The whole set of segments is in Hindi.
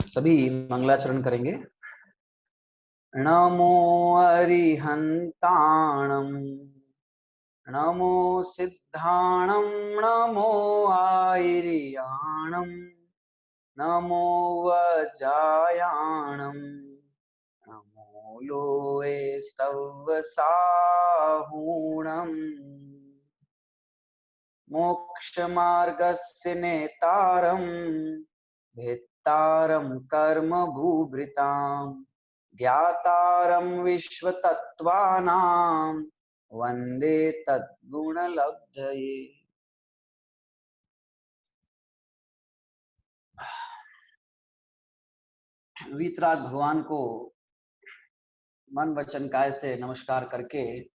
सभी मंगलाचरण करेंगे। नमो अरिहंताणं, नमो सिद्धाणं, नमो आयर्याणं, नमो वज्रायाणं, नमो लोए स्तवसाहूणम्, मोक्षमार्गस्य नेतारं, भेत्तारं कर्म भूभृतां, ज्ञातारं विश्वतत्त्वानां, वंदे तद्गुणलब्धये। वीतराग भगवान को मन वचन काय से नमस्कार करके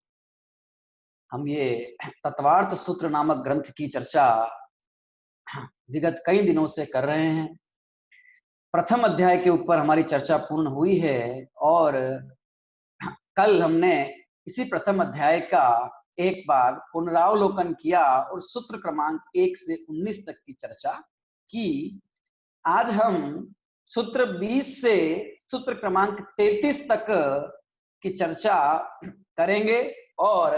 हम ये तत्वार्थ सूत्र नामक ग्रंथ की चर्चा विगत कई दिनों से कर रहे हैं। प्रथम अध्याय के ऊपर हमारी चर्चा पूर्ण हुई है और कल हमने इसी प्रथम अध्याय का एक बार पुनरावलोकन किया और सूत्र क्रमांक 1 से 19 तक की चर्चा की। आज हम सूत्र 20 से सूत्र क्रमांक 33 तक की चर्चा करेंगे और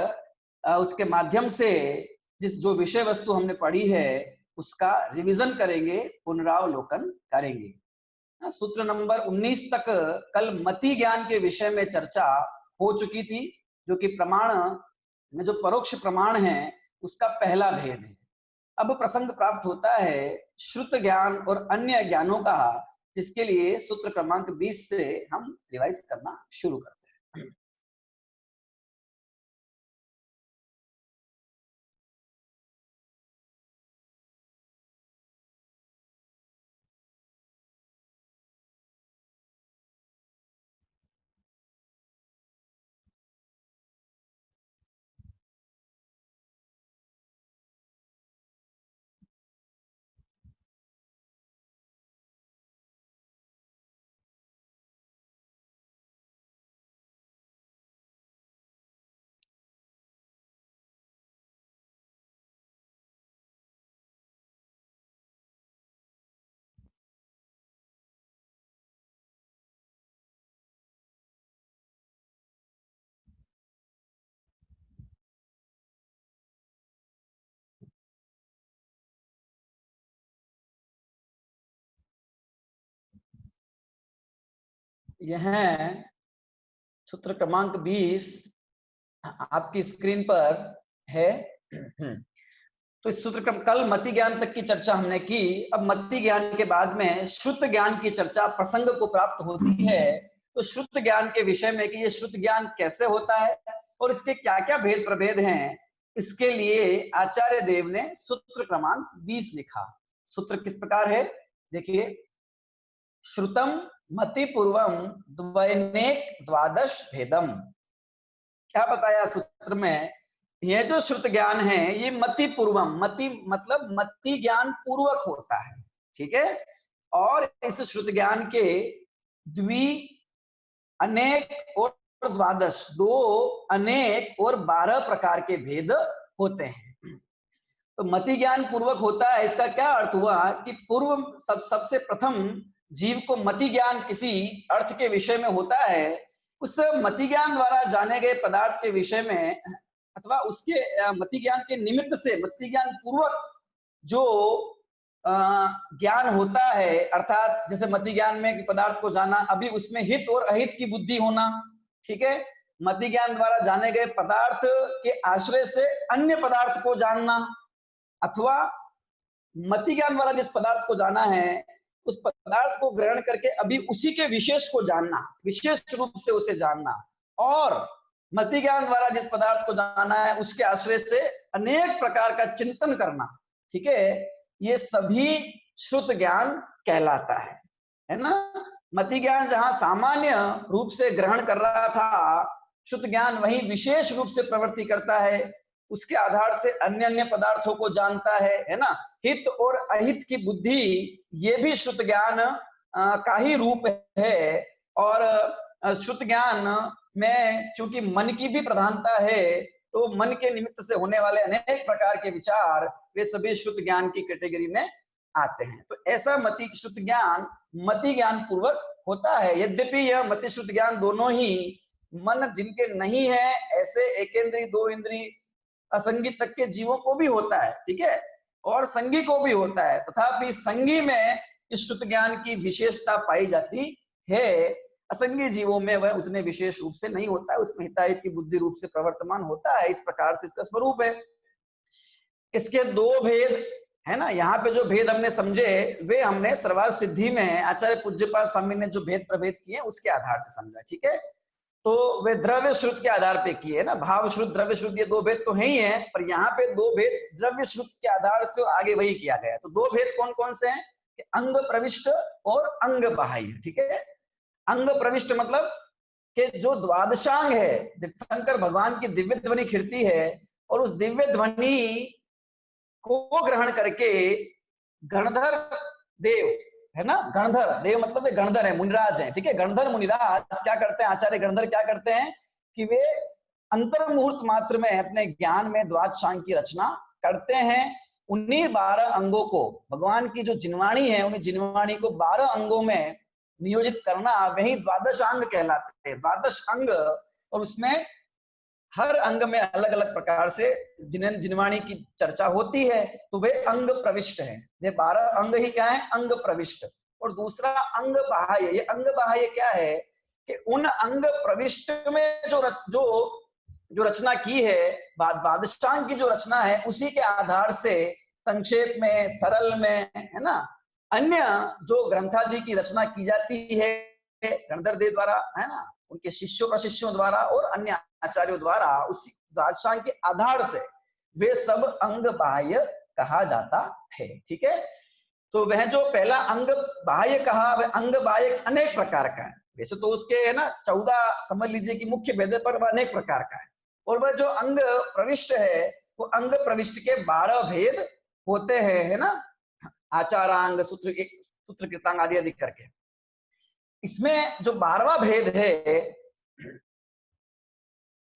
उसके माध्यम से जो विषय वस्तु हमने पढ़ी है उसका रिवीजन करेंगे, पुनरावलोकन करेंगे। सूत्र नंबर 19 तक कल मति ज्ञान के विषय में चर्चा हो चुकी थी, जो कि प्रमाण में जो परोक्ष प्रमाण है उसका पहला भेद है। अब प्रसंग प्राप्त होता है श्रुत ज्ञान और अन्य ज्ञानों का, जिसके लिए सूत्र क्रमांक 20 से हम रिवाइज करना शुरू करते हैं। यह सूत्र क्रमांक 20 आपकी स्क्रीन पर है। तो इस सूत्र क्रम कल मति ज्ञान तक की चर्चा हमने की। अब मति ज्ञान के बाद में श्रुत ज्ञान की चर्चा प्रसंग को प्राप्त होती है। तो श्रुत ज्ञान के विषय में कि ये श्रुत ज्ञान कैसे होता है और इसके क्या क्या भेद प्रभेद हैं, इसके लिए आचार्य देव ने सूत्र क्रमांक 20 लिखा। सूत्र किस प्रकार है देखिए। श्रुतम मति पूर्वम द्वैनेक द्वादश भेदम। क्या बताया सूत्र में, ये जो श्रुत ज्ञान है ये मति पूर्वम, मति मतलब मति ज्ञान पूर्वक होता है, ठीक है। और इस श्रुत ज्ञान के द्वि, अनेक और द्वादश, 2, अनेक और 12 प्रकार के भेद होते हैं। तो मति ज्ञान पूर्वक होता है, इसका क्या अर्थ हुआ कि पूर्व सबसे प्रथम जीव को मति ज्ञान किसी अर्थ के विषय में होता है, उस मति ज्ञान द्वारा जाने गए पदार्थ के विषय में अथवा उसके मति ज्ञान के निमित्त से मति ज्ञान पूर्वक जो ज्ञान होता है, अर्थात जैसे मति ज्ञान में पदार्थ को जाना, अभी उसमें हित और अहित की बुद्धि होना, ठीक है। मति ज्ञान द्वारा जाने गए पदार्थ के आश्रय से अन्य पदार्थ को जानना, अथवा मति ज्ञान द्वारा जिस पदार्थ को जाना है उस पदार्थ को ग्रहण करके अभी उसी के विशेष को जानना, विशेष रूप से उसे जानना, और मति ज्ञान द्वारा जिस पदार्थ को जाना है उसके आश्रय से अनेक प्रकार का चिंतन करना, ठीक है। ये सभी श्रुत ज्ञान कहलाता है ना। मति ज्ञान जहां सामान्य रूप से ग्रहण कर रहा था, श्रुत ज्ञान वही विशेष रूप से प्रवृत्ति करता है, उसके आधार से अन्य अन्य पदार्थों को जानता है ना। हित और अहित की बुद्धि ये भी श्रुत ज्ञान का ही रूप है। और श्रुत ज्ञान में चूंकि मन की भी प्रधानता है, तो मन के निमित्त से होने वाले अनेक प्रकार के विचार वे सभी श्रुत ज्ञान की कैटेगरी में आते हैं। तो ऐसा मति श्रुति ज्ञान मति ज्ञान पूर्वक होता है। यद्यपि यह मति श्रुति ज्ञान दोनों ही मन जिनके नहीं है, ऐसे एकेंद्री दो इंद्री असंगी तक के जीवों को भी होता है, ठीक है, और संगी को भी होता है। तथापि संगी में इस श्रुत ज्ञान की विशेषता पाई जाती है, असंगी जीवों में वह उतने विशेष रूप से नहीं होता है, उसमें हिताहित की बुद्धि रूप से प्रवर्तमान होता है। इस प्रकार से इसका स्वरूप है। इसके दो भेद है ना, यहाँ पे जो भेद हमने समझे वे हमने सर्वार्थ सिद्धि में आचार्य पूज्यपाद स्वामी ने जो भेद प्रभेद किए उसके आधार से समझा, ठीक है। तो वे द्रव्य श्रुत के आधार पे किए ना, भाव श्रुत द्रव्य श्रुत, ये दो भेद तो है ही है, पर यहाँ पे दो भेद द्रव्य श्रुत के आधार से आगे वही किया गया। तो दो भेद कौन कौन से हैं? अंग प्रविष्ट और अंग बाह्य, ठीक है। अंग प्रविष्ट मतलब कि जो द्वादशांग है, तीर्थंकर भगवान की दिव्य ध्वनि खिड़ती है और उस दिव्य ध्वनि को ग्रहण करके गणधर देव है ना, गणधर देव मतलब वे गणधर है, मुनिराज है, ठीक है। गणधर मुनिराज क्या करते हैं, आचार्य गणधर क्या करते हैं कि वे अंतर मुहूर्त मात्र में अपने ज्ञान में द्वादशांग की रचना करते हैं। उन्हीं 12 अंगों को, भगवान की जो जिनवाणी है, उन्हीं जिनवाणी को 12 अंगों में नियोजित करना, वही द्वादशांग कहलाते हैं। द्वादश अंग, और उसमें हर अंग में अलग अलग प्रकार से जिनवाणी की चर्चा होती है, तो वे अंग प्रविष्ट है। ये 12 अंग ही क्या है, अंग प्रविष्ट। और दूसरा अंग बाह्य। ये अंग बाह्य क्या है कि उन अंग प्रविष्ट में जो रचना की है, द्वादशांग की जो रचना है, उसी के आधार से संक्षेप में, सरल में, है ना, अन्य जो ग्रंथादि की रचना की जाती है गणधर देव द्वारा, है ना, उनके शिष्यों प्रशिष्यों द्वारा और अन्य आचार्यों द्वारा, उसी द्वादशांग के आधार से वे सब अंग बाह्य कहा जाता है, ठीक है। तो वह जो पहला अंग बाह्य कहा, वह अंग बाह्य अनेक प्रकार का है। वैसे तो उसके है ना 14 समझ लीजिए कि मुख्य भेद, पर वह अनेक प्रकार का है। और वह जो अंग प्रविष्ट है, वो अंग प्रविष्ट के 12 भेद होते हैं, है ना, आचारांग, सूत्र कृतांग आदि आदि करके। इसमें जो 12वां भेद है,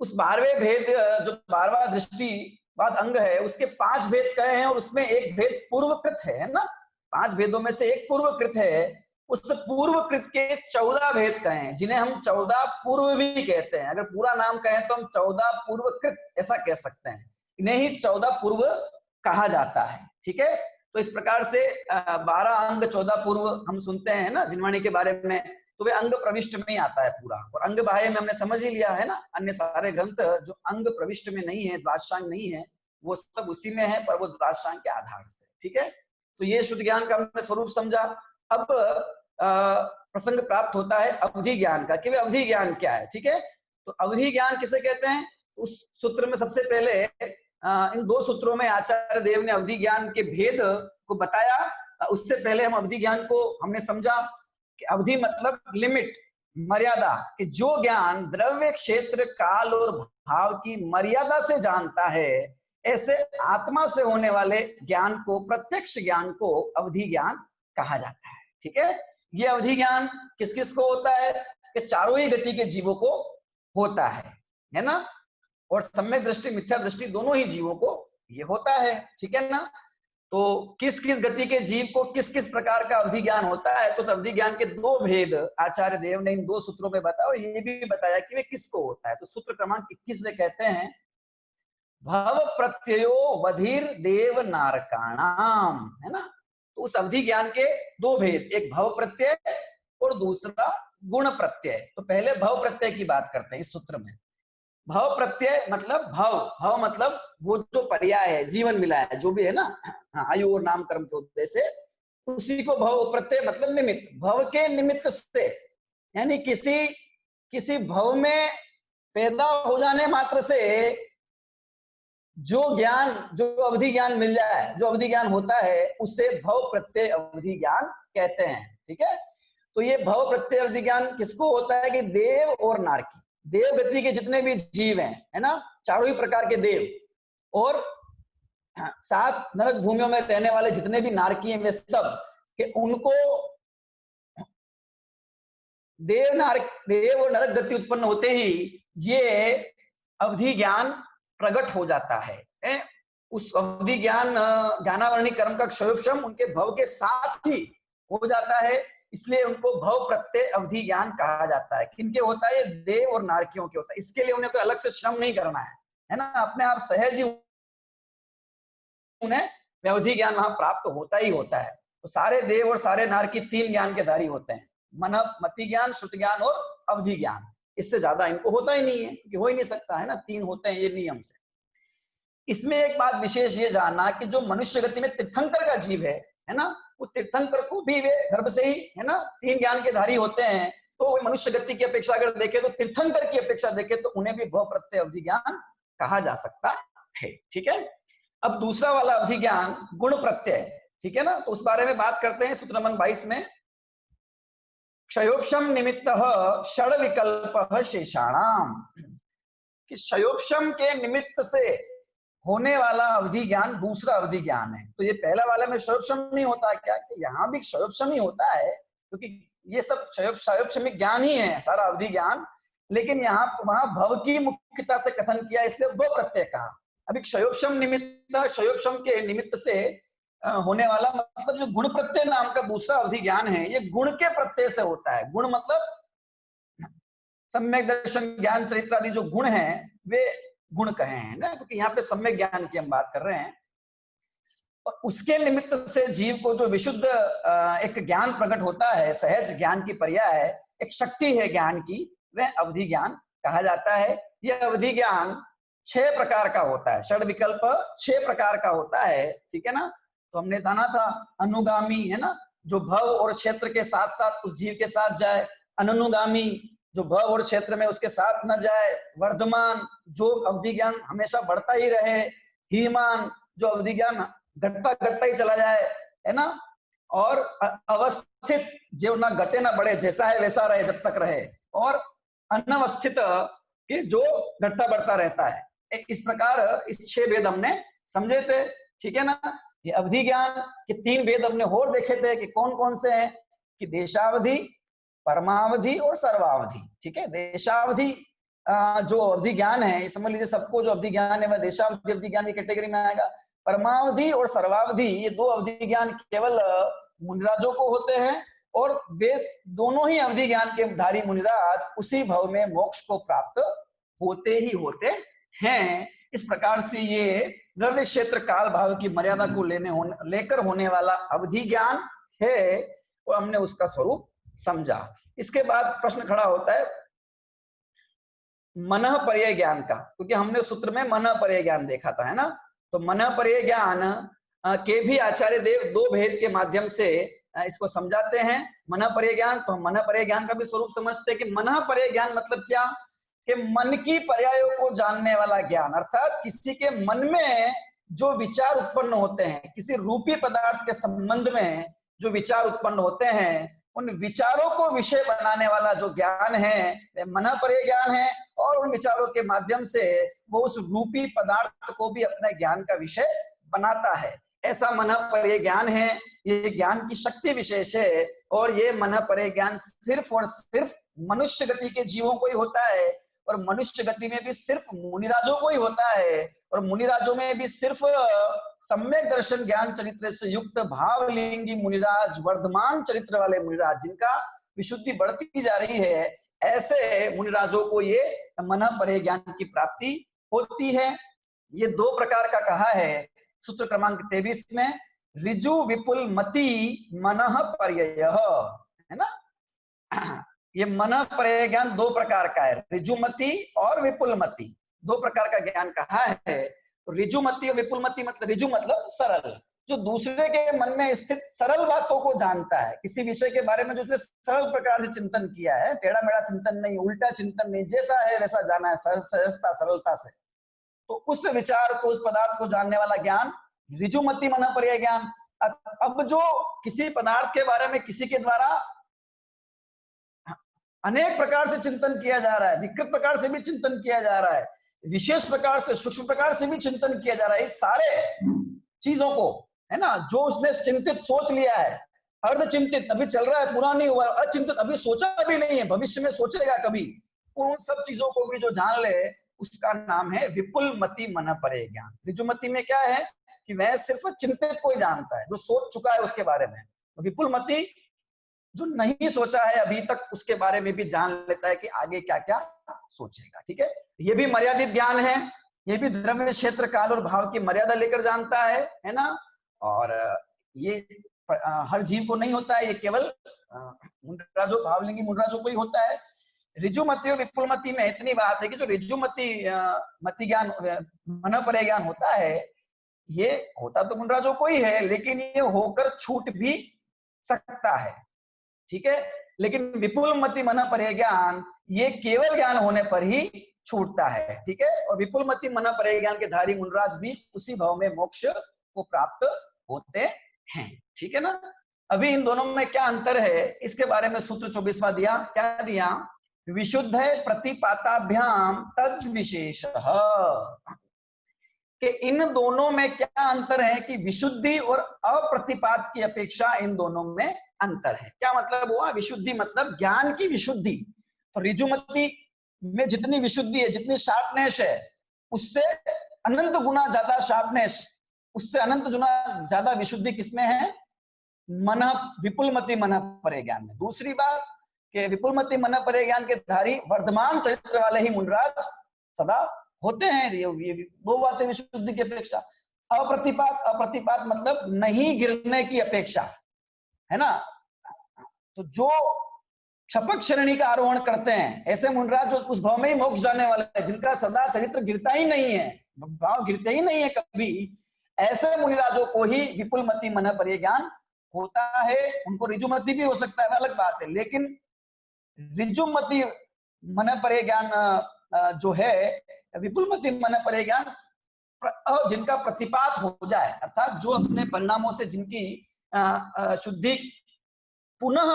उस 12वें भेद, जो 12वां दृष्टिवाद अंग है, उसके 5 भेद कहे हैं और उसमें एक भेद पूर्वकृत है ना। 5 भेदों में से एक पूर्वकृत है। उस पूर्वकृत के 14 भेद कहे हैं, जिन्हें हम 14 पूर्व भी कहते हैं। अगर पूरा नाम कहें तो हम 14 पूर्वकृत ऐसा कह सकते हैं, इन्हें ही 14 पूर्व कहा जाता है, ठीक है। तो इस प्रकार से 12 अंग 14 पूर्व हम सुनते हैं ना जिनवाणी के बारे में, तो वे अंग प्रविष्ट में ही आता है पूरा। और अंग बाह्य में हमने समझ ही लिया है ना, अन्य सारे ग्रंथ जो अंग प्रविष्ट में नहीं है, द्वादशांग नहीं है, वो सब उसी में है, पर वो द्वादशांग के आधार से, ठीक है। तो ये शुद्ध ज्ञान का हमने स्वरूप समझा। अब प्रसंग प्राप्त होता है अवधि ज्ञान का, कि वे अवधि ज्ञान क्या है, ठीक है। तो अवधि ज्ञान किसे कहते हैं? उस सूत्र में सबसे पहले इन 2 सूत्रों में आचार्य देव ने अवधि ज्ञान के भेद को बताया। उससे पहले हम अवधि ज्ञान को हमने समझा कि अवधि मतलब लिमिट, मर्यादा, कि जो ज्ञान द्रव्य क्षेत्र काल और भाव की मर्यादा से जानता है, ऐसे आत्मा से होने वाले ज्ञान को, प्रत्यक्ष ज्ञान को अवधि ज्ञान कहा जाता है, ठीक है। ये अवधि ज्ञान किस किस को होता है? कि चारों ही गति के जीवों को होता है ना। और सम्यक दृष्टि मिथ्या दृष्टि दोनों ही जीवों को ये होता है, ठीक है ना। तो किस किस गति के जीव को किस किस प्रकार का अवधि ज्ञान होता है, तो उस अवधि ज्ञान के 2 भेद आचार्य देव ने इन 2 सूत्रों में बताया, और ये भी बताया कि वे किसको होता है। तो सूत्र क्रमांक 21 में कहते हैं, भव प्रत्ययो वधिर देव नारकाणाम, है ना। तो उस अवधि ज्ञान के 2 भेद, एक भव प्रत्यय और दूसरा गुण प्रत्यय। तो पहले भव प्रत्यय की बात करते हैं इस सूत्र में। भव प्रत्यय मतलब भव मतलब वो जो पर्याय है, जीवन मिला है, जो भी है ना, आयु और नाम कर्म के उद्देश्य से, उसी को भव प्रत्यय मतलब निमित्त, भव के निमित्त से, यानी किसी भव में पैदा हो जाने मात्र से जो ज्ञान, जो अवधि ज्ञान मिल जाए, जो अवधि ज्ञान होता है, उसे भव प्रत्यय अवधि ज्ञान कहते हैं, ठीक है। तो ये भव प्रत्यय अवधि ज्ञान किसको होता है? कि देव और नारकी, देव गति के जितने भी जीव हैं, है ना, चारों ही प्रकार के देव, और 7 नरक भूमियों में रहने वाले जितने भी नारकी हैं, वे सब कि उनको देव और नरक गति उत्पन्न होते ही ये अवधि ज्ञान प्रकट हो जाता है। उस अवधि ज्ञान ज्ञानावरणी कर्म का क्षयोपशम उनके भव के साथ ही हो जाता है, इसलिए उनको भव प्रत्यय अवधि ज्ञान कहा जाता है। किनके होता है? ये देव और नारकियों के होता है। इसके लिए उन्हें कोई अलग से श्रम नहीं करना है ना, अपने आप सहज ही उन्हें अवधि ज्ञान वहां प्राप्त होता ही होता है। तो सारे देव और सारे नारकी तीन ज्ञान के धारी होते हैं, मन मति ज्ञान, श्रुति ज्ञान और अवधि ज्ञान। इससे ज्यादा इनको होता ही नहीं है, क्योंकि हो ही नहीं सकता है ना, तीन होते हैं ये नियम से। इसमें एक बात विशेष ये जानना कि जो मनुष्य गति में तीर्थंकर का जीव है ना, वो तीर्थंकर को भी वे गर्भ से ही है ना तीन ज्ञान के धारी होते हैं। तो मनुष्य गति की अपेक्षा अगर देखें तो तीर्थंकर की अपेक्षा देखें तो उन्हें भी भव प्रत्यय अवधि ज्ञान कहा जा सकता है। ठीक है, अब दूसरा वाला अवधि ज्ञान गुण प्रत्यय, ठीक है ना, तो उस बारे में बात करते हैं। सूत्र नंबर 22 में क्षयोपशम निमित्त षड विकल्प शेषाणाम, कि क्षयोपशम के निमित्त से होने वाला अवधि ज्ञान दूसरा अवधि ज्ञान है। तो ये पहला वाले में क्षयोपशम नहीं होता क्या? कि यहाँ भी क्षयोपशम ही होता है, क्योंकि ये सब क्षयोपशमिक ज्ञान ही है सारा अवधि ज्ञान, लेकिन यहाँ वहां भव की मुख्यता से कथन किया, इसलिए दो प्रत्यय कहा। अभी क्षयोपशम निमित्त, क्षयोपशम के निमित्त से होने वाला मतलब जो गुण प्रत्यय नाम का दूसरा अवधि ज्ञान है, ये गुण के प्रत्यय से होता है। गुण मतलब सम्यक दर्शन ज्ञान चरित्र आदि जो गुण है वे गुण कहे हैं ना, क्योंकि यहाँ पे सम्यक ज्ञान की हम बात कर रहे हैं। और उसके निमित्त से जीव को जो विशुद्ध एक ज्ञान प्रकट होता है, सहज ज्ञान की पर्याय है, एक शक्ति है ज्ञान की, वह अवधि ज्ञान कहा जाता है। यह अवधि ज्ञान 6 प्रकार का होता है, षड विकल्प 6 प्रकार का होता है, ठीक है ना। तो हमने जाना था अनुगामी है ना, जो भव और क्षेत्र के साथ साथ उस जीव के साथ जाए, अनुगामी जो भव और क्षेत्र में उसके साथ न जाए, वर्धमान जो अवधि ज्ञान हमेशा बढ़ता ही रहे, हीमान जो अवधि ज्ञान घटता ही चला जाए, है ना, और अवस्थित जो ना घटे ना बढ़े, जैसा है वैसा रहे जब तक रहे, और अनवस्थित कि जो घटता बढ़ता रहता है। इस प्रकार इस 6 भेद हमने समझे थे, ठीक है ना। ये अवधि ज्ञान के 3 भेद हमने और देखे थे कि कौन कौन से हैं, कि देशावधि, परमावधि और सर्वावधि। ठीक है, देशावधि जो अवधि ज्ञान है, समझ लीजिए सबको जो अवधि ज्ञान है वह देशावधि अवधि ज्ञान की कैटेगरी में आएगा। परमावधि और सर्वावधि ये 2 अवधि ज्ञान केवल मुनिराजों को होते हैं, और वे दोनों ही अवधि ज्ञान के धारी मुनिराज उसी भव में मोक्ष को प्राप्त होते ही होते हैं। इस प्रकार से ये द्रव्य क्षेत्र काल भाव की मर्यादा को लेकर होने वाला अवधि ज्ञान है, और हमने उसका स्वरूप समझा। इसके बाद प्रश्न खड़ा होता है मनः पर्याय ज्ञान का, क्योंकि हमने सूत्र में मनः पर्याय ज्ञान देखा था, है ना। तो मनः पर्याय ज्ञान के भी आचार्य देव 2 भेद के माध्यम से इसको समझाते हैं। मनः पर्याय ज्ञान, तो हम मनः पर्याय ज्ञान का भी स्वरूप समझते हैं कि मनः पर्याय ज्ञान मतलब क्या, कि मन की पर्यायों को जानने वाला ज्ञान, अर्थात किसी के मन में जो विचार उत्पन्न होते हैं, किसी रूपी पदार्थ के संबंध में जो विचार उत्पन्न होते हैं, उन विचारों को विषय बनाने वाला जो ज्ञान है वह मनः पर्याय ज्ञान है, और उन विचारों के माध्यम से वो उस रूपी पदार्थ को भी अपने ज्ञान का विषय बनाता है। ऐसा मनः पर्याय ज्ञान है, ये ज्ञान की शक्ति विशेष है, और ये मनः पर्याय ज्ञान सिर्फ और सिर्फ मनुष्य गति के जीवों को ही होता है, और मनुष्य गति में भी सिर्फ मुनिराजों को ही होता है, और मुनिराजों में भी सिर्फ सम्यक दर्शन ज्ञान चरित्र से युक्त भावलिंगी मुनिराज, वर्धमान चरित्र वाले मुनिराज, जिनका विशुद्धि बढ़ती जा रही है, ऐसे मुनिराजों को ये मनः पर्याय ज्ञान की प्राप्ति होती है। ये 2 प्रकार का कहा है सूत्र क्रमांक 23 में, ऋजु विपुल मति मनः पर्यय, है ना। ये मनः पर्याय ज्ञान 2 प्रकार का है, ऋजुमति और विपुलमति, 2 प्रकार का ज्ञान कहा है। ऋजुमति और विपुलमति मतलब, ऋजु मतलब सरल, जो दूसरे के मन में स्थित सरल बातों को जानता है, किसी विषय के बारे में जो उसने सरल प्रकार से चिंतन किया है, टेढ़ा मेढ़ा चिंतन नहीं, उल्टा चिंतन नहीं, जैसा है वैसा जाना है सहजता सरलता से, तो उस विचार को, उस पदार्थ को जानने वाला ज्ञान ऋजुमति मनः पर्याय ज्ञान। अब जो किसी पदार्थ के बारे में किसी के द्वारा अनेक प्रकार से चिंतन किया जा रहा है, विकृत प्रकार से भी चिंतन किया जा रहा है, विशेष प्रकार से, सूक्ष्म प्रकार से भी चिंतन किया जा रहा है, इस सारे चीजों को, है ना, जो उसने चिंतित सोच लिया है, अर्ध चिंतित अभी चल रहा है, पूरा नहीं हुआ, अचिंतित अभी सोचा भी नहीं है, भविष्य में सोचेगा कभी, उन सब चीजों को भी जो जान ले, उसका नाम है विपुलमति मन परे ज्ञान। ऋजुमति में क्या है कि वह सिर्फ चिंतित को ही जानता है, जो सोच चुका है उसके बारे में। विपुलमति जो नहीं सोचा है अभी तक उसके बारे में भी जान लेता है कि आगे क्या क्या सोचेगा। ठीक है, ये भी मर्यादित ज्ञान है, ये भी द्रव्य क्षेत्र काल और भाव की मर्यादा लेकर जानता है ना। और ये हर जीव को नहीं होता है, ये केवल मुंडराजो भावलिंगी मुंडराजो को ही होता है। ऋजुमति और विपुलमति में इतनी बात है कि जो ऋजुमति मति ज्ञान मन परे ज्ञान होता है, ये होता तो मुंडराजो को ही है, लेकिन ये होकर छूट भी सकता है। ठीक है, लेकिन विपुलमति मन परे ज्ञान ये केवल ज्ञान होने पर ही छूटता है। ठीक है, और विपुलमति मन परे ज्ञान के धारी मुंडराज भी उसी भाव में मोक्ष को प्राप्त होते हैं। ठीक है ना। अभी इन दोनों में क्या अंतर है इसके बारे में सूत्र 24वां दिया। क्या दिया? विशुद्ध है प्रतिपाताभ्याम तद विशेष, कि इन दोनों में क्या अंतर है कि विशुद्धि और अप्रतिपात की अपेक्षा इन दोनों में अंतर है। क्या मतलब हुआ? विशुद्धि मतलब ज्ञान की विशुद्धि। तो ऋजुमति में जितनी विशुद्धि है, जितनी शार्पनेस है, उससे अनंत गुना ज्यादा शार्पनेस, उससे अनंत गुना ज्यादा विशुद्धि किसमें है? मन विपुलमति मन परे ज्ञान में। दूसरी बात कि विपुलमति मन परे ज्ञान के धारी वर्धमान चरित्र वाले ही मुंडराज सदा होते हैं। ये दो बातें विशुद्धि की अपेक्षा। अप्रतिपात, अप्रतिपात मतलब नहीं गिरने की अपेक्षा, है ना। तो जो क्षपक श्रेणी का आरोहण करते हैं ऐसे मुंडराज जो उस भाव में ही मोक्ष जाने वाले हैं, जिनका सदा चरित्र गिरता ही नहीं है, भाव गिरते ही नहीं है कभी, ऐसे मुनिराजों को ही विपुलमति मन परे ज्ञान होता है। उनको ऋजुमति भी हो सकता है, अलग बात है, लेकिन ऋजुमति मन परे ज्ञान जो है, विपुलमति मन परे ज्ञान जिनका प्रतिपात हो जाए, अर्थात जो अपने परिणामों से जिनकी शुद्धि पुनः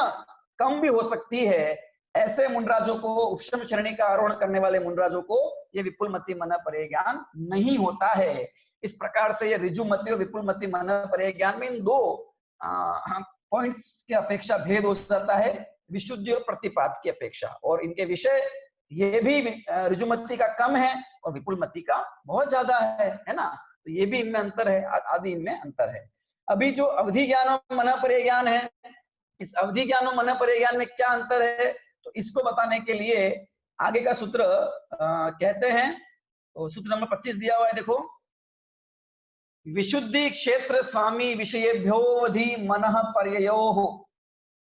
कम भी हो सकती है, ऐसे मुंडराजों को, उपशम श्रेणी का आरोहण करने वाले मुंडराजों को ये विपुलमति मन परे ज्ञान नहीं होता है। इस प्रकार से ये ऋजुमति और विपुलमति मन परे ज्ञान में इन दो पॉइंट्स की अपेक्षा भेद हो जाता है, विशुद्धि और प्रतिपात की अपेक्षा। और इनके विषय ये भी ऋजुमति का कम है और विपुलमति का बहुत ज्यादा है ना। तो ये भी इनमें अंतर है, आदि इनमें अंतर है। अभी जो अवधि ज्ञान और मन परे ज्ञान है, इस अवधि ज्ञान और मन परे ज्ञान में क्या अंतर है, तो इसको बताने के लिए आगे का सूत्र कहते हैं। तो सूत्र नंबर 25 दिया हुआ है, देखो। विशुद्धि क्षेत्र स्वामी विषयेभ्योऽवधि मनः पर्ययोः।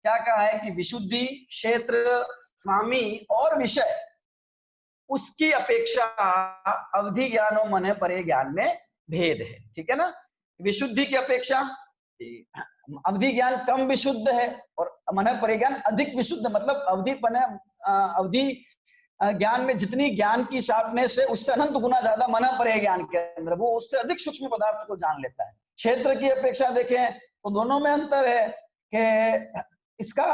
क्या कहा है कि विशुद्धि क्षेत्र स्वामी और विषय, उसकी अपेक्षा अवधि ज्ञान और मन परे ज्ञान में भेद है। ठीक है ना। विशुद्धि की अपेक्षा अवधि ज्ञान कम विशुद्ध है और मन परे ज्ञान अधिक विशुद्ध, मतलब अवधि ज्ञान में जितनी ज्ञान की शार्पनेस है उससे अनंत गुना ज्यादा मन परे ज्ञान के अंदर, वो उससे अधिक सूक्ष्म पदार्थ को जान लेता है। क्षेत्र की अपेक्षा देखें तो दोनों में अंतर है कि इसका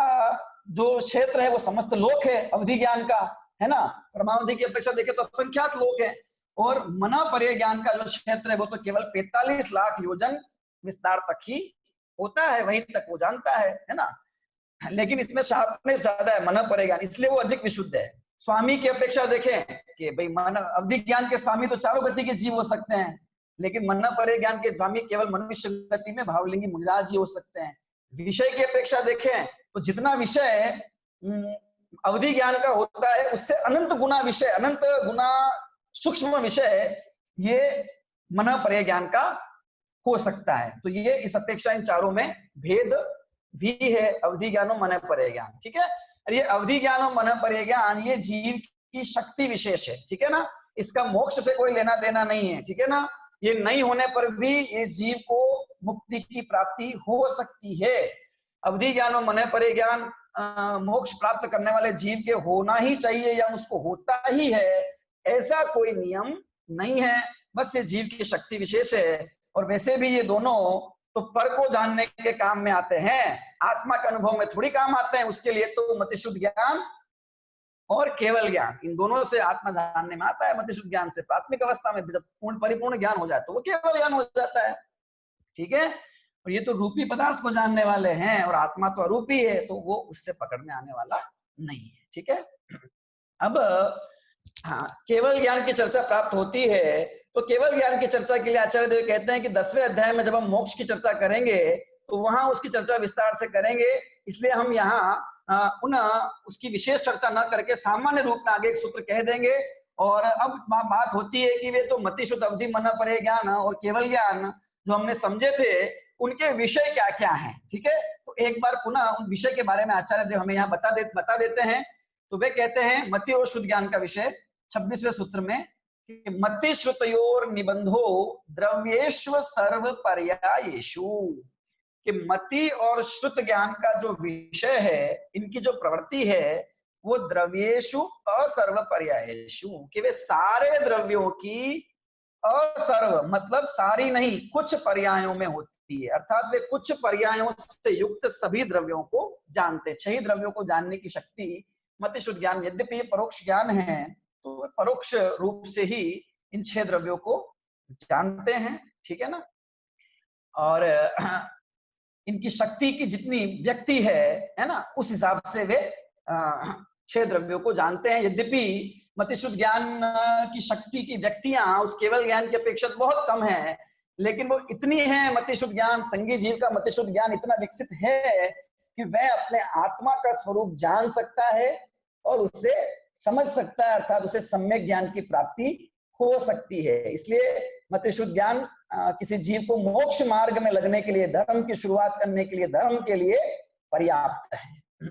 जो क्षेत्र है वो समस्त लोक है अवधि ज्ञान का, है ना। परमावधि की अपेक्षा देखें तो असंख्यात लोक है, और मना परे ज्ञान का जो क्षेत्र है वो तो केवल 45 लाख योजन विस्तार तक ही होता है, वहीं तक वो जानता है ना। लेकिन इसमें शार्पनेस ज्यादा है मन परे ज्ञान, इसलिए वो अधिक विशुद्ध है। स्वामी की अपेक्षा देखें कि भाई मन अवधि ज्ञान के स्वामी तो चारों गति के जीव हो सकते हैं, लेकिन मन परे ज्ञान के स्वामी केवल मनुष्य गति में भावलिंगी मुनिराज ही हो सकते हैं। विषय की अपेक्षा देखें तो जितना विषय अवधि ज्ञान का होता है उससे अनंत गुना विषय, अनंत गुना सूक्ष्म विषय ये मन परे ज्ञान का हो सकता है। तो ये इस अपेक्षा इन चारों में भेद भी है, अवधि ज्ञान और मन परे ज्ञान। ठीक है, ये अवधि ज्ञान और मन परे ज्ञान ये जीव की शक्ति विशेष है। ठीक है ना, इसका मोक्ष से कोई लेना देना नहीं है। ठीक है ना, ये नहीं होने पर भी इस जीव को मुक्ति की प्राप्ति हो सकती है। अवधि ज्ञान और मन परे ज्ञान मोक्ष प्राप्त करने वाले जीव के होना ही चाहिए या उसको होता ही है, ऐसा कोई नियम नहीं है, बस ये जीव की शक्ति विशेष है। और वैसे भी ये दोनों तो पर को जानने के काम में आते हैं, आत्मा के अनुभव में थोड़ी काम आते हैं। उसके लिए तो मतिशुद्ध ज्ञान और केवल ज्ञान, इन दोनों से आत्मा जानने में आता है। मतिशुद्ध ज्ञान से प्राथमिक अवस्था में जब पूर्ण परिपूर्ण ज्ञान हो जाए तो वो केवल ज्ञान हो जाता है। ठीक है, और ये तो रूपी पदार्थ को जानने वाले हैं और आत्मा तो अरूपी है, तो वो उससे पकड़ में आने वाला नहीं है। ठीक है, अब हाँ, केवल ज्ञान की चर्चा प्राप्त होती है, तो केवल ज्ञान की चर्चा के लिए आचार्य देव कहते हैं कि 10वें अध्याय में जब हम मोक्ष की चर्चा करेंगे तो वहां उसकी चर्चा विस्तार से करेंगे। इसलिए हम यहाँ पुनः उसकी विशेष चर्चा न करके सामान्य रूप में आगे एक सूत्र कह देंगे। और अब बात होती है कि वे तो मति शुद्ध अवधि मन परे ज्ञान और केवल ज्ञान जो हमने समझे थे उनके विषय क्या क्या है। ठीक है, तो एक बार पुनः उन विषय के बारे में आचार्य देव हमें यहाँ बता देते हैं। तो वे कहते हैं मति और शुद्ध ज्ञान का विषय 26वें सूत्र में कि मति श्रुतयोर निबंधो द्रव्येश्व सर्व पर्यायेषु, कि मति और श्रुत ज्ञान का जो विषय है, इनकी जो प्रवृत्ति है वो द्रव्येषु असर्व पर्यायेषु, कि वे सारे द्रव्यों की असर्व मतलब सारी नहीं कुछ पर्यायों में होती है। अर्थात वे कुछ पर्यायों से युक्त सभी द्रव्यों को जानते, 6 द्रव्यों को जानने की शक्ति मति शुद्ध ज्ञान, यद्यपि परोक्ष ज्ञान है तो परोक्ष रूप से ही इन 6 द्रव्यों को जानते हैं। ठीक है ना, और इनकी शक्ति की जितनी व्यक्ति है ना, उस हिसाब से वे 6 द्रव्यों को जानते हैं। यद्यपि मति शुद्ध ज्ञान की शक्ति की व्यक्तियां उस केवल ज्ञान की अपेक्षा बहुत कम है, लेकिन वो इतनी है, मति शुद्ध ज्ञान, संगी जीव का मति शुद्ध ज्ञान इतना विकसित है कि वह अपने आत्मा का स्वरूप जान सकता है और उसे समझ सकता है, अर्थात उसे सम्यक ज्ञान की प्राप्ति हो सकती है। इसलिए मति शुद्ध ज्ञान किसी जीव को मोक्ष मार्ग में लगने के लिए, धर्म की शुरुआत करने के लिए, धर्म के लिए पर्याप्त है।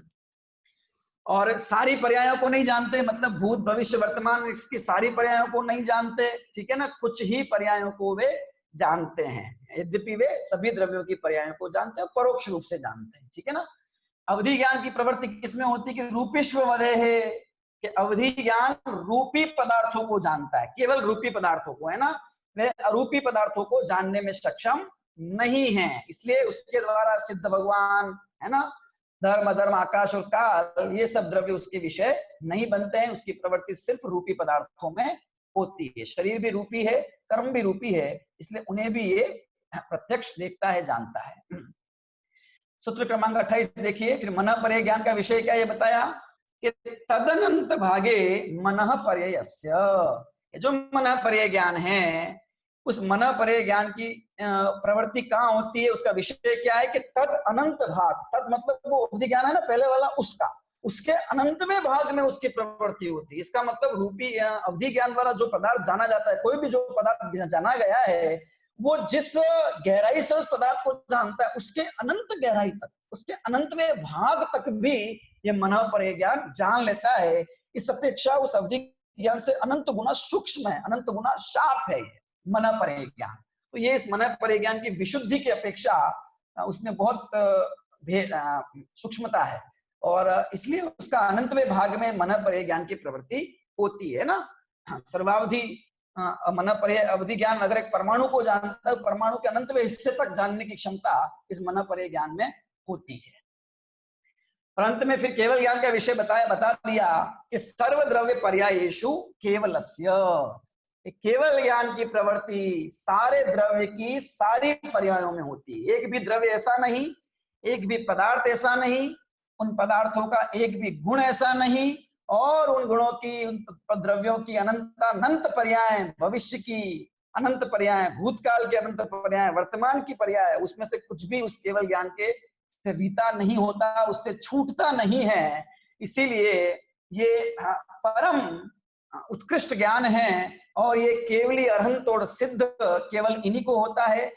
और सारी पर्यायों को नहीं जानते, मतलब भूत भविष्य वर्तमान इसकी सारी पर्यायों को नहीं जानते। ठीक है ना, कुछ ही पर्यायों को वे जानते हैं, यद्यपि वे सभी द्रव्यों की पर्यायों को जानते हैं, परोक्ष रूप से जानते हैं। ठीक है ना, अवधि ज्ञान की प्रवृत्ति किसमें होती है कि रूपिश्व वधे है, कि अवधि ज्ञान रूपी पदार्थों को जानता है, केवल रूपी पदार्थों को, है ना, वे अरूपी पदार्थों को जानने में सक्षम नहीं है। इसलिए उसके द्वारा सिद्ध भगवान, है ना, धर्म अधर्म आकाश और काल, ये सब द्रव्य उसके विषय नहीं बनते हैं। उसकी प्रवृत्ति सिर्फ रूपी पदार्थों में होती है। शरीर भी रूपी है, कर्म भी रूपी है, इसलिए उन्हें भी ये प्रत्यक्ष देखता है, जानता है। सूत्र क्रमांक 28 देखिए, फिर मन पर्याय ज्ञान का विषय क्या ये बताया कि तदनंत भागे मनः पर्ययस्य, जो मन पर्याय ज्ञान है उस मन पर्याय ज्ञान की प्रवृत्ति कहाँ होती है, उसका विषय क्या है कि तद अनंत भाग, तद मतलब वो अवधि ज्ञान है ना पहले वाला, उसका, उसके अनंतवें भाग में उसकी प्रवृत्ति होती है। इसका मतलब रूपी अवधि ज्ञान द्वारा जो पदार्थ जाना जाता है, कोई भी जो पदार्थ जाना गया है, वो जिस गहराई से उस पदार्थ को जानता है, उसके अनंत गहराई तक, उसके अनंतवें भाग तक भी ये मन पर्याय ज्ञान जान लेता है। इस अपेक्षा उस अवधि ज्ञान से अनंत गुना सूक्ष्म है, अनंत गुना शार्प है मन पर्याय ज्ञान। तो ये इस मन पर्याय ज्ञान की विशुद्धि की अपेक्षा उसमें बहुत सूक्ष्मता है, और इसलिए उसका अनंतवें भाग में मन पर्याय ज्ञान की प्रवृत्ति होती है ना। सर्वावधि मन पर्याय अवधि ज्ञान अगर एक परमाणु को जानता है, परमाणु के अनंतवें हिस्से तक जानने की क्षमता इस मन पर्याय ज्ञान में होती है। परंतु में फिर केवल ज्ञान का विषय बता दिया कि सर्वद्रव्य पर्यायेषु केवलस्य, केवल ज्ञान की प्रवृत्ति सारे द्रव्य की सारी पर्यायों में होती है। एक भी द्रव्य ऐसा नहीं, एक भी पदार्थ ऐसा नहीं, उन पदार्थों का एक भी गुण ऐसा नहीं, और उन गुणों की, उन द्रव्यों की अनंत पर्याय, भविष्य की अनंत पर्याय, भूतकाल के अनंत पर्याय, वर्तमान की पर्याय, उसमें से कुछ भी उस केवल ज्ञान के से बीता नहीं होता, उससे छूटता नहीं है। इसीलिए ये परम उत्कृष्ट ज्ञान है, और ये केवली अरहंत और सिद्ध केवल इन्हीं को होता है।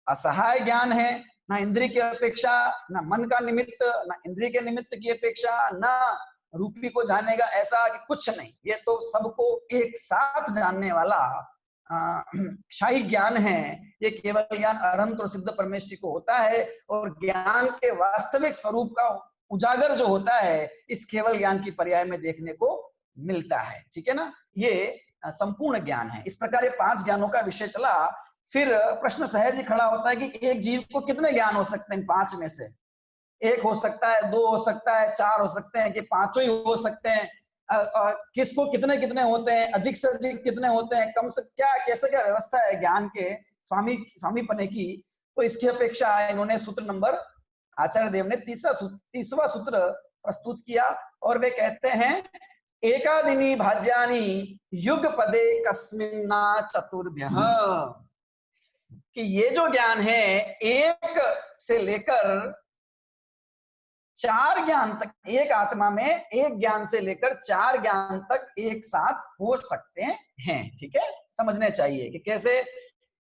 असहाय ज्ञान है, ना इंद्रिय की अपेक्षा, ना मन का निमित्त, ना इंद्रिय के निमित्त की अपेक्षा, ना रूपी को जानेगा ऐसा कि कुछ नहीं, ये तो सबको एक साथ जानने वाला शाही ज्ञान है। ये केवल ज्ञान अनंत और सिद्ध परमेश्वर को होता है, और ज्ञान के वास्तविक स्वरूप का उजागर जो होता है इस केवल ज्ञान की पर्याय में देखने को मिलता है। ठीक है ना, ये संपूर्ण ज्ञान है। इस प्रकार ये 5 ज्ञानों का विषय चला। फिर प्रश्न सहज ही खड़ा होता है कि एक जीव को कितने ज्ञान हो सकते हैं इन 5 में से? 1 हो सकता है, 2 हो सकता है, 4 हो सकते हैं, कि 5 ही हो सकते हैं? किसको कितने कितने होते हैं, अधिक से अधिक कितने होते हैं, कम से क्या, कैसे क्या व्यवस्था है ज्ञान के स्वामी पने की? तो इसकी अपेक्षा इन्होंने सूत्र नंबर, आचार्य देव ने तीसवा सूत्र प्रस्तुत किया, और वे कहते हैं एकादिनी भाज्यानि युगपदे कस्मिन्ना चतुर्भ्यः, कि ये जो ज्ञान है एक से लेकर 4 ज्ञान तक, एक आत्मा में एक ज्ञान से लेकर 4 ज्ञान तक एक साथ हो सकते हैं। ठीक है, समझने चाहिए कि कैसे,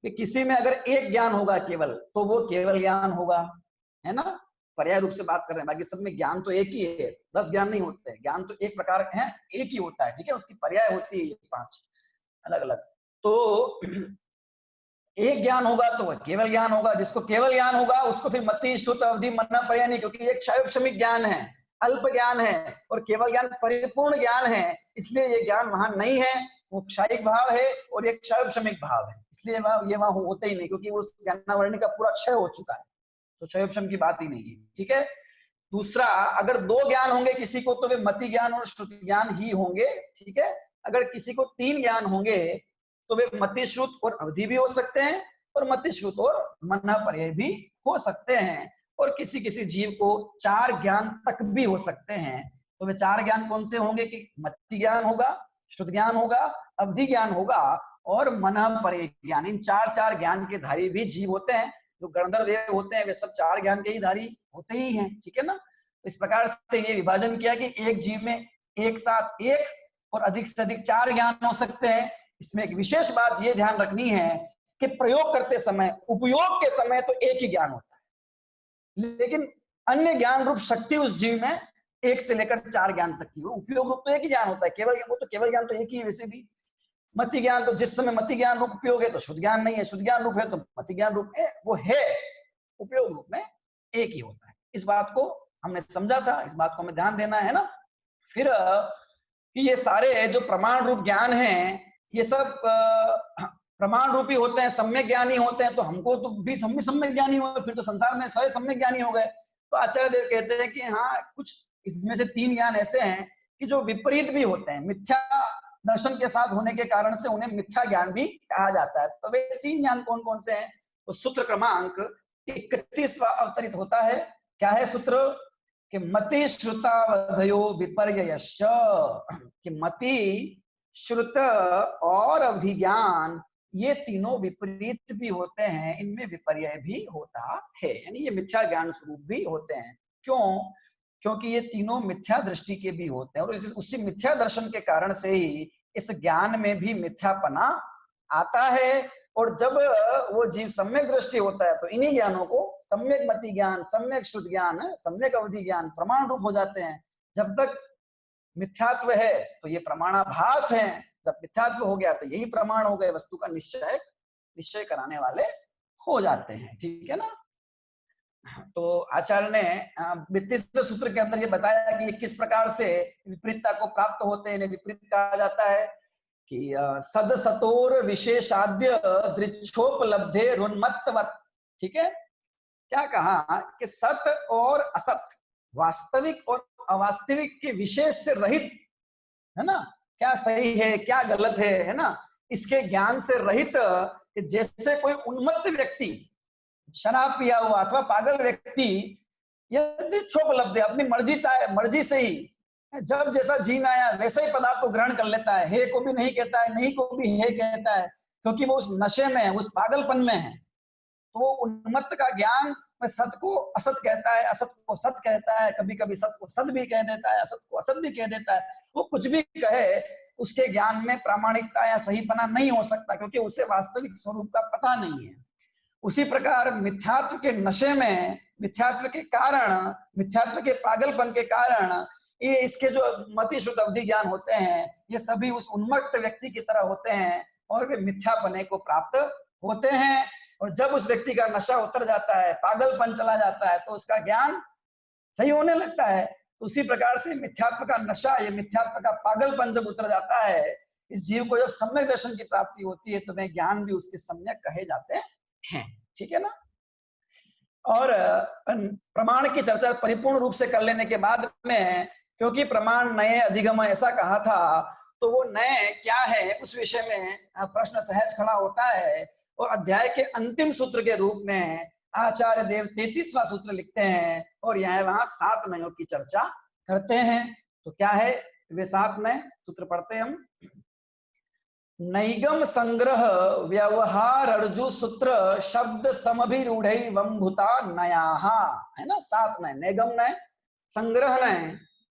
कि किसी में अगर एक ज्ञान होगा केवल, तो वो केवल ज्ञान होगा, है ना, पर्याय रूप से बात कर रहे हैं। बाकी सब में ज्ञान तो एक ही है, 10 ज्ञान नहीं होते हैं, ज्ञान तो एक प्रकार है, एक ही होता है। ठीक है, उसकी पर्याय होती है 5 अलग अलग। तो एक ज्ञान होगा तो वह केवल ज्ञान होगा, जिसको केवल ज्ञान होगा उसको फिर मति श्रुत अवधि मनना पर्याय नहीं, क्योंकि एक क्षयोपशमिक ज्ञान है, अल्प ज्ञान है, और केवल ज्ञान परिपूर्ण ज्ञान है, इसलिए ये ज्ञान वहां नहीं है। वो क्षयिक भाव है और एक क्षयोपशमिक भाव है, इसलिए ये वहां होते ही नहीं, क्योंकि वो ज्ञानावरणी का पूरा क्षय हो चुका है, तो क्षयोपशम की बात ही नहीं है। ठीक है, दूसरा, अगर 2 ज्ञान होंगे किसी को तो वे मति ज्ञान और श्रुति ज्ञान ही होंगे। ठीक है, अगर किसी को 3 ज्ञान होंगे तो वे मति श्रुत और अवधि भी हो सकते हैं, और मति श्रुत और मनना पर्याय भी हो सकते हैं, और किसी किसी जीव को 4 ज्ञान तक भी हो सकते हैं। तो वे 4 ज्ञान कौन से होंगे, कि मति ज्ञान होगा, श्रुत ज्ञान होगा, अवधि ज्ञान होगा, और मनना पर्याय ज्ञान। इन 4 ज्ञान के धारी भी जीव होते हैं। जो गणधर देव होते हैं वे सब 4 ज्ञान के ही धारी होते ही हैं। ठीक है ना, इस प्रकार से ये विभाजन किया कि एक जीव में एक साथ एक और अधिक से अधिक 4 ज्ञान हो सकते हैं। इसमें एक विशेष बात ये ध्यान रखनी है कि प्रयोग करते समय, उपयोग के समय तो एक ही ज्ञान होता है, लेकिन अन्य ज्ञान रूप शक्ति उस जीव में 1 से लेकर 4 ज्ञान तक की हो। उपयोग रूप तो एक ही ज्ञान होता है, केवल वो तो केवल ज्ञान तो एक ही है। वैसे भी मति ज्ञान तो जिस समय मति ज्ञान रूप उपयोग है तो शुद्ध ज्ञान नहीं है, शुद्ध ज्ञान रूप है तो मति ज्ञान रूप है, वो है, उपयोग रूप में एक ही होता है। इस बात को हमने समझा था, इस बात को हमें ध्यान देना है ना। फिर कि ये सारे जो प्रमाण रूप ज्ञान हैं, ये सब प्रमाण रूपी होते हैं, सम्यक ज्ञानी होते हैं, तो हमको तो भी सम्यक ज्ञानी हुए, फिर तो संसार में सारे सम्यक ज्ञानी हो गए। तो आचार्य देव कहते हैं कि हाँ, कुछ इसमें से 3 ज्ञान ऐसे हैं कि जो विपरीत भी होते हैं, मिथ्या दर्शन के साथ होने के कारण से उन्हें मिथ्या ज्ञान भी कहा जाता है। तो वे 3 ज्ञान कौन कौन से हैं, तो सूत्र क्रमांक 31वां अवतरित होता है। क्या है सूत्र, कि मति श्रुतावधयो विपर्ययश्च, कि मति श्रुत और अवधि ज्ञान ये तीनों विपरीत भी होते हैं, इनमें विपर्यय भी होता है, यानी ये मिथ्या ज्ञान स्वरूप भी होते हैं। क्यों, क्योंकि ये तीनों मिथ्या दृष्टि के भी होते हैं, और उसी मिथ्या दर्शन के कारण से ही इस ज्ञान में भी मिथ्यापना आता है। और जब वो जीव सम्यक दृष्टि होता है तो इन्हीं ज्ञानों को सम्यक मति ज्ञान, सम्यक शुद्ध ज्ञान, सम्यक अवधि ज्ञान प्रमाण रूप हो जाते हैं। जब तक मिथ्यात्व है तो ये प्रमाणाभास है, जब मिथ्यात्व हो गया तो यही प्रमाण हो गए, वस्तु का निश्चय कराने वाले हो जाते हैं। ठीक है ना। तो आचार्य ने 32वें सूत्र के अंदर ये बताया कि ये किस प्रकार से विपरीतता को प्राप्त होते हैं। विपरीत कहा जाता है कि सद सतोर विशेषाद्य दृक्षोपलब्धे रुन्मत्तवत्। ठीक है, क्या कहा कि सत और असत, वास्तविक और अवास्तविक के विशेष से रहित, है ना, क्या सही है क्या गलत है ना, इसके ज्ञान से रहित, कि जैसे कोई उन्मत्त व्यक्ति, शराब पिया हुआ अथवा पागल व्यक्ति, यदि दृक्षोपलब्ध अपनी मर्जी से ही जब जैसा जी में आया वैसे ही पदार्थ को ग्रहण कर लेता है, हे को भी नहीं कहता है, नहीं को भी हे कहता है, क्योंकि वो उस नशे में है, उस पागलपन में है। तो वो उन्मत्त का ज्ञान में सत को असत कहता है, असत को सत कहता है, कभी कभी सत को सत भी कह देता है, असत को असत भी कह देता है। वो कुछ भी कहे, उसके ज्ञान में प्रामाणिकता या सहीपना नहीं हो सकता, क्योंकि उसे वास्तविक स्वरूप का पता नहीं है। उसी प्रकार मिथ्यात्व के नशे में, मिथ्यात्व के कारण, मिथ्यात्व के पागलपन के कारण ये इसके जो मति शुद्ध अवधि ज्ञान होते हैं, ये सभी उस उन्मत्त व्यक्ति की तरह होते हैं और वे मिथ्यापने को प्राप्त होते हैं। और जब उस व्यक्ति का नशा उतर जाता है, पागलपन चला जाता है, तो उसका ज्ञान सही होने लगता है। तो उसी प्रकार से मिथ्यात्व का नशा, ये मिथ्यात्व का पागलपन जब उतर जाता है, इस जीव को जब सम्यक दर्शन की प्राप्ति होती है, तो वे ज्ञान भी उसके सम्यक कहे जाते हैं। ठीक है ना। और प्रमाण की चर्चा परिपूर्ण रूप से कर लेने के बाद में, क्योंकि प्रमाण नए अधिगम ऐसा कहा था, तो वो नए क्या है उस विषय में प्रश्न सहज खड़ा होता है। और अध्याय के अंतिम सूत्र के रूप में आचार्य देव 33वां सूत्र लिखते हैं, और यहाँ वहां 7 नयों की चर्चा करते हैं। तो क्या है वे 7 नए सूत्र पढ़ते हैं हम। नैगम संग्रह व्यवहार अर्जु सूत्र शब्द समभिरूढ़ वंभुता नयाहा, है ना। 7 नए, नैगम नए, संग्रह नए,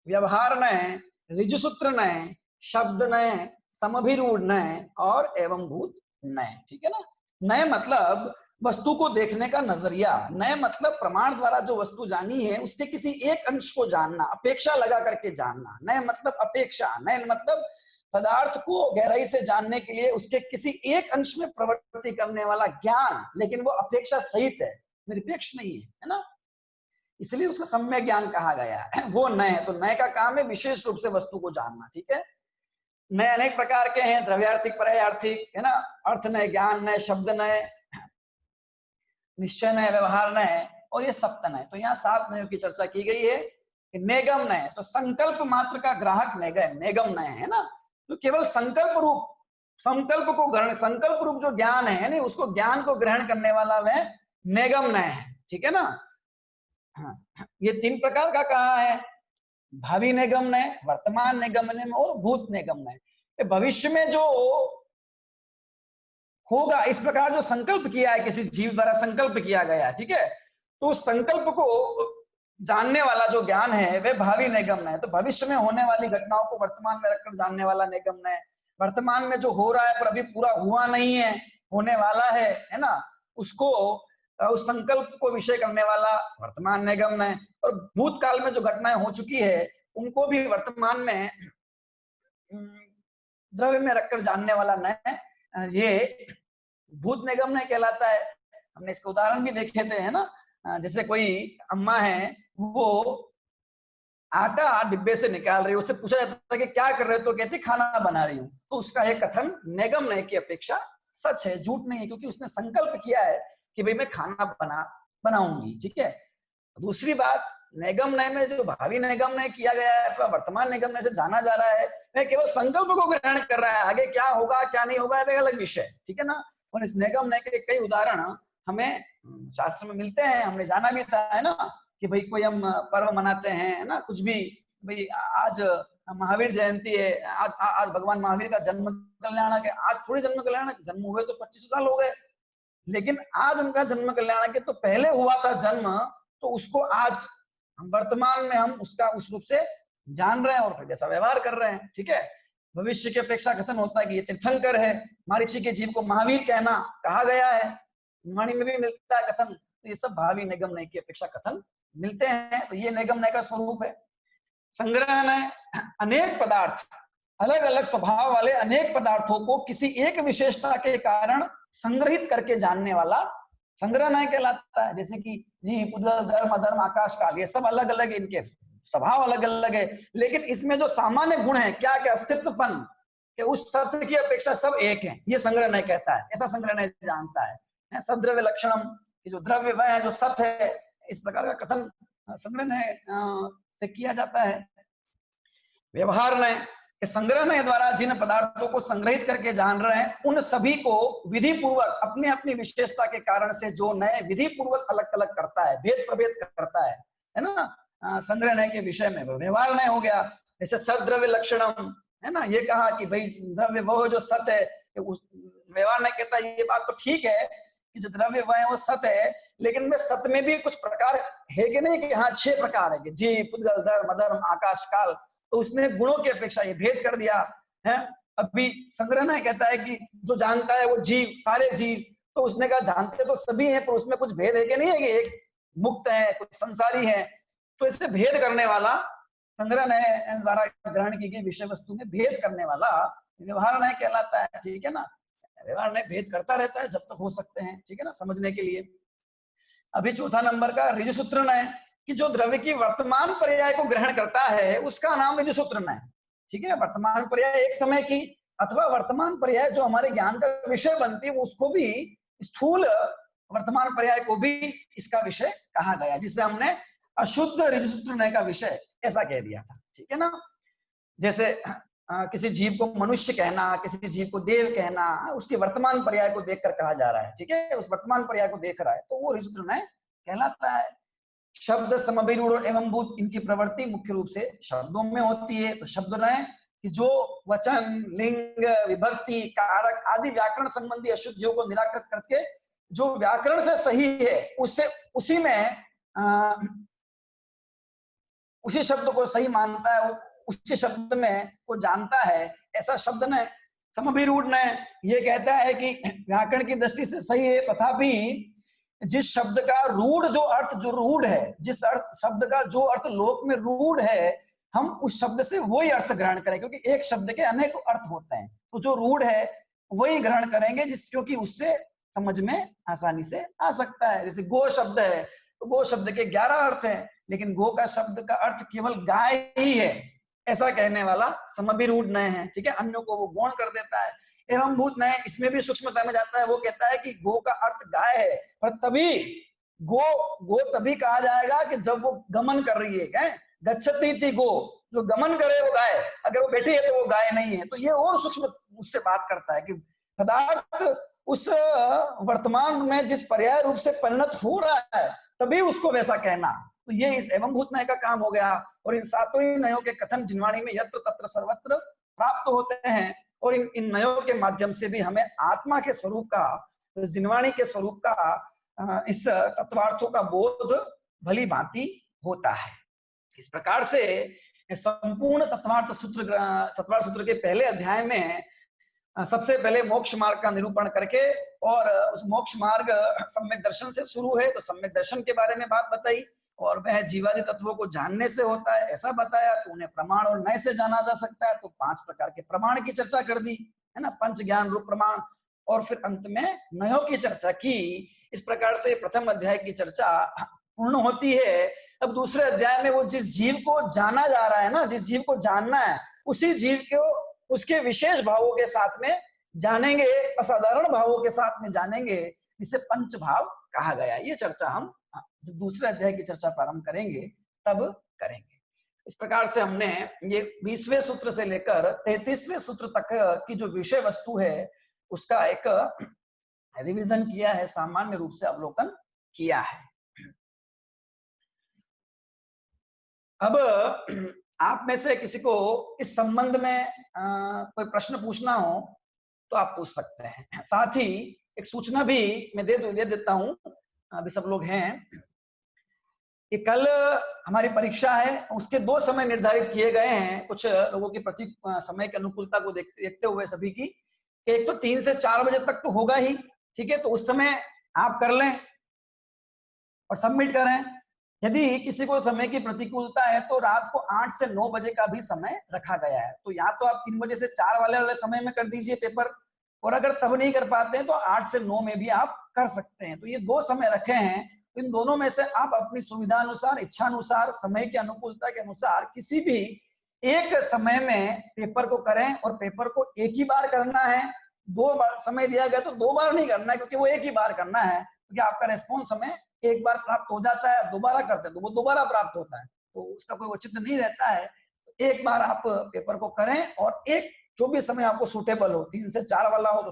व्यवहार नए, ऋजु सूत्र नए, शब्द नए, समभिरूढ़ नए और एवं भूत नए, ठीक है ना। नए मतलब वस्तु को देखने का नजरिया, नए मतलब प्रमाण द्वारा जो वस्तु जानी है उसके किसी एक अंश को जानना, अपेक्षा लगा करके जानना। नए मतलब अपेक्षा, नए मतलब पदार्थ को गहराई से जानने के लिए उसके किसी एक अंश में प्रवृत्ति करने वाला ज्ञान, लेकिन वो अपेक्षा सहित है, निरपेक्ष नहीं है, है ना। इसलिए उसका सम्यक ज्ञान कहा गया है। वो नए, तो नए का काम है विशेष रूप से वस्तु को जानना, ठीक है। नए अनेक प्रकार के हैं, द्रव्यार्थिक, पर्यायार्थिक, है ना। अर्थ नए, ज्ञान नए, शब्द नए, निश्चय नए, व्यवहार नए और ये सप्त नए। तो यहाँ 7 नयों की चर्चा की गई है। नेगम नए तो संकल्प मात्र का ग्राहक नेगम नए, है ना। तो केवल संकल्प रूप, संकल्प को ग्रहण, संकल्प रूप जो ज्ञान है नहीं, उसको ज्ञान को ग्रहण करने वाला वह नेगम नए है, ठीक है ना। हाँ, ये 3 प्रकार का कहा है, भावी निगम नए, वर्तमान निगम नए और भूत निगम नए। भविष्य में जो होगा इस प्रकार जो संकल्प किया है, किसी जीव द्वारा संकल्प किया गया है, ठीक है, तो उस संकल्प को जानने वाला जो ज्ञान है वह भावी निगम नए। तो भविष्य में होने वाली घटनाओं को वर्तमान में रखकर जानने वाला निगम नए, वर्तमान में जो हो रहा है पर अभी पूरा हुआ नहीं है, होने वाला है ना, उसको उस संकल्प को विषय करने वाला वर्तमान निगम नए। और भूतकाल में जो घटनाएं हो चुकी है उनको भी वर्तमान में द्रव्य में रखकर जानने वाला नए, ये भूत निगम नए कहलाता है। हमने इसके उदाहरण भी देखे थे, है ना। जैसे कोई अम्मा है, वो आटा डिब्बे से निकाल रही है, उससे पूछा जाता है कि क्या कर रहे हो, तो कहती खाना बना रही हूँ। तो उसका यह कथन निगम नए की अपेक्षा सच है, झूठ नहीं है, क्योंकि उसने संकल्प किया है कि भाई मैं खाना बनाऊंगी, ठीक है। दूसरी बात, निगम नए में जो भावी निगम नए किया गया है अथवा वर्तमान निगम नए से जाना जा रहा है, वह केवल संकल्प को ग्रहण कर रहा है, आगे क्या होगा क्या नहीं होगा एक अलग विषय, ठीक है ना। और इस निगम नए के कई उदाहरण हमें शास्त्र में मिलते हैं, हमने जाना भी था, है ना, कि भाई कोई हम पर्व मनाते हैं, है ना, कुछ भी, भाई आज महावीर जयंती है, आज भगवान महावीर का जन्म कल्याण है। आज थोड़ी जन्म कल्याण, जन्म हुए तो 25 साल हो गए, लेकिन आज उनका जन्म कल्याण के तो पहले हुआ था जन्म, तो उसको आज हम वर्तमान में हम उसका उस रूप से जान रहे हैं और फिर ऐसा व्यवहार कर रहे हैं, ठीक है। भविष्य की अपेक्षा कथन होता है कि ये तीर्थंकर है, मरीचि के जीव को महावीर कहना कहा गया है, वाणी में भी मिलता है कथन। तो ये सब भावी निगम नए की अपेक्षा कथन मिलते हैं, तो ये निगम नए का स्वरूप है। संग्रह नए, अनेक पदार्थ, अलग अलग स्वभाव वाले अनेक पदार्थों को किसी एक विशेषता के कारण संग्रहित करके जानने वाला संग्रह नए कहलाता है। जैसे कि जीव, धर्म, अधर्म, आकाश काल, ये सब अलग अलग, इनके स्वभाव अलग अलग है, लेकिन इसमें जो सामान्य गुण है, क्या क्या अस्तित्वपन, कि उस सत्य की अपेक्षा सब एक है, ये संग्रह नए कहता है। ऐसा संग्रह नए जानता है। सद्रव्य लक्षणम, कि जो द्रव्य वह है जो सत्य है, इस प्रकार का कथन संग्रह नए से किया जाता है। व्यवहार नए, संग्रह नए द्वारा जिन पदार्थों को संग्रहित करके जान रहे हैं उन सभी को विधि पूर्वक अपनी अपनी विशेषता के कारण से जो नए विधि पूर्वक अलग अलग करता है, भेद प्रभेद करता है ना। संग्रह नए के विषय में व्यवहार नए हो गया। जैसे सद्रव्य लक्षणम, है ना, ये कहा कि भाई द्रव्य वो जो सत्य है, उस व्यवहार नए कहता है ये बात तो ठीक है कि जो द्रव्य वह है वो सत्य है, लेकिन में सत्य में भी कुछ प्रकार है कि नहीं, कि हाँ 6 प्रकार है, कि जीव, पुद्गल, धर्म, अधर्म, आकाश काल, तो उसने गुणों की अपेक्षा ये भेद कर दिया है। अभी संग्रह नए कहता है कि जो जानता है वो जीव, सारे जीव, तो उसने कहा जानते तो सभी हैं, पर उसमें कुछ भेद है कि नहीं है, कि एक मुक्त है, कुछ संसारी है। तो इससे भेद करने वाला, संग्रह नए द्वारा ग्रहण की गई विषय वस्तु में भेद करने वाला व्यवहार नए कहलाता है, ठीक है ना। व्यवहार नए भेद करता रहता है जब तक हो सकते हैं, ठीक है ना, समझने के लिए। अभी चौथा नंबर का ऋजु सूत्र नए, कि जो द्रव्य की वर्तमान पर्याय को ग्रहण करता है उसका नाम ऋजु सूत्र नए, ठीक है। वर्तमान पर्याय एक समय की अथवा वर्तमान पर्याय जो हमारे ज्ञान का विषय बनती है, उसको भी, स्थूल वर्तमान पर्याय को भी इसका विषय कहा गया, जिसे हमने अशुद्ध ऋजु सूत्र नए का विषय ऐसा कह दिया था, ठीक है ना। जैसे किसी जीव को मनुष्य कहना, किसी जीव को देव कहना, उसके वर्तमान पर्याय को देखकर कहा जा रहा है, ठीक है, उस वर्तमान पर्याय को देख रहा है, तो वो ऋजु सूत्र नए कहलाता है। शब्द समभिरूढ़ एवं भूत, इनकी प्रवृत्ति मुख्य रूप से शब्दों में होती है। तो शब्द ने कि जो वचन, लिंग, विभक्ति, कारक आदि व्याकरण संबंधी अशुद्धियों को निराकृत करके जो व्याकरण से सही है उससे उसी में उसी शब्द को सही मानता है, उसी शब्द में को जानता है, ऐसा शब्द ने समभिरूढ़ ने ये कहता है कि व्याकरण की दृष्टि से सही है, तथापि जिस शब्द का रूढ़ जो अर्थ जो रूढ़ है, जिस अर्थ शब्द का जो अर्थ लोक में रूढ़ है, हम उस शब्द से वही अर्थ ग्रहण करें, क्योंकि एक शब्द के अनेक अर्थ होते हैं। तो जो रूढ़ है वही ग्रहण करेंगे, जिस क्योंकि उससे समझ में आसानी से आ सकता है। जैसे गो शब्द है तो गो शब्द के 11 अर्थ हैं, लेकिन गो का शब्द का अर्थ केवल गाय ही है, ऐसा कहने वाला समभिरूढ़ नय है। ठीक है, अन्यों को वो गौण कर देता है। एवं भूत नय इसमें भी सूक्ष्मता में जाता है, वो कहता है कि गो का अर्थ गाय है, पर तभी गो तभी कहा जाएगा कि जब वो गमन कर रही है। गच्छति थी गो, जो गमन करे वो गाय, अगर वो बैठी है तो वो गाय नहीं है। तो ये और सूक्ष्म उससे बात करता है कि पदार्थ उस वर्तमान में जिस पर्याय रूप से परिणत हो रहा है तभी उसको वैसा कहना। तो ये इस एवं भूत नय का काम हो गया। और इन सातों ही नयों के कथन जिनवाणी में यत्र तत्र सर्वत्र प्राप्त होते हैं, और इन नयों के माध्यम से भी हमें आत्मा के स्वरूप का, जिनवाणी के स्वरूप का, इस तत्वार्थों का बोध भली भांति होता है। इस प्रकार से संपूर्ण तत्वार्थ सूत्र के पहले अध्याय में सबसे पहले मोक्ष मार्ग का निरूपण करके, और उस मोक्ष मार्ग सम्यक दर्शन से शुरू है, तो सम्यक दर्शन के बारे में बात बताई, और वह जीवादि तत्वों को जानने से होता है ऐसा बताया। तो उन्हें प्रमाण और नय से जाना जा सकता है, तो 5 प्रकार के प्रमाण की चर्चा कर दी है ना, पंच ज्ञान रूप प्रमाण, और फिर अंत में नयों की चर्चा की। इस प्रकार से प्रथम अध्याय की चर्चा पूर्ण होती है। अब दूसरे अध्याय में वो जिस जीव को जाना जा रहा है ना, जिस जीव को जानना है, उसी जीव को उसके विशेष भावों के साथ में जानेंगे, असाधारण भावों के साथ में जानेंगे, इसे पंच भाव कहा गया। ये चर्चा हम जब दूसरे अध्याय की चर्चा प्रारंभ करेंगे तब करेंगे। इस प्रकार से हमने ये 20वें सूत्र से लेकर 33वें सूत्र तक की जो विषय वस्तु है उसका एक रिवीजन किया है, सामान्य रूप से अवलोकन किया है। अब आप में से किसी को इस संबंध में कोई प्रश्न पूछना हो तो आप पूछ सकते हैं। साथ ही एक सूचना भी मैं दे देता हूं, अभी सब लोग हैं कि कल हमारी परीक्षा है, उसके 2 समय निर्धारित किए गए हैं कुछ लोगों की प्रति समय की अनुकूलता को देखते हुए सभी की। एक तो 3 से 4 बजे तक तो होगा ही, ठीक है, तो उस समय आप कर लें और सबमिट करें। यदि किसी को समय की प्रतिकूलता है तो रात को 8 से 9 बजे का भी समय रखा गया है, तो या तो आप 3 बजे से 4 वाले समय में कर दीजिए पेपर, और अगर तब नहीं कर पाते हैं तो 8 से 9 में भी आप कर सकते हैं। तो ये 2 समय रखे हैं, इन दोनों में से आप अपनी सुविधा अनुसार, इच्छा अनुसार, समय की अनुकूलता के अनुसार किसी भी एक समय में पेपर को करें। और पेपर को एक ही बार करना है, 2 बार समय दिया गया तो 2 बार नहीं करना है, क्योंकि वो एक ही बार करना है, क्योंकि आपका रेस्पॉन्स हमें एक बार प्राप्त हो जाता है, दोबारा करते हैं तो वो दोबारा प्राप्त होता है, तो उसका कोई औचित्य नहीं रहता है। तो एक बार आप पेपर को करें, और एक जो भी समय आपको सूटेबल हो, 3 से 4 वाला हो तो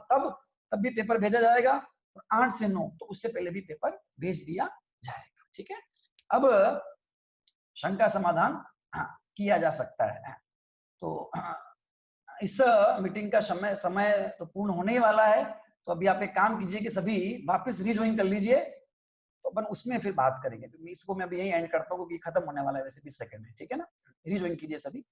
तब भी पेपर भेजा जाएगा, और 8 से 9 तो उससे पहले भी पेपर भेज दिया जाएगा। ठीक है, अब शंका समाधान किया जा सकता है। तो इस मीटिंग का समय तो पूर्ण होने ही वाला है, तो अभी आप एक काम कीजिए कि सभी वापस रीज्वाइन कर लीजिए, तो अपन उसमें फिर बात करेंगे। तो इसको मैं अभी यही एंड करता हूँ क्योंकि खत्म होने वाला है वैसे 20 सेकंड में, ठीक है ना। रीज्वाइन कीजिए सभी।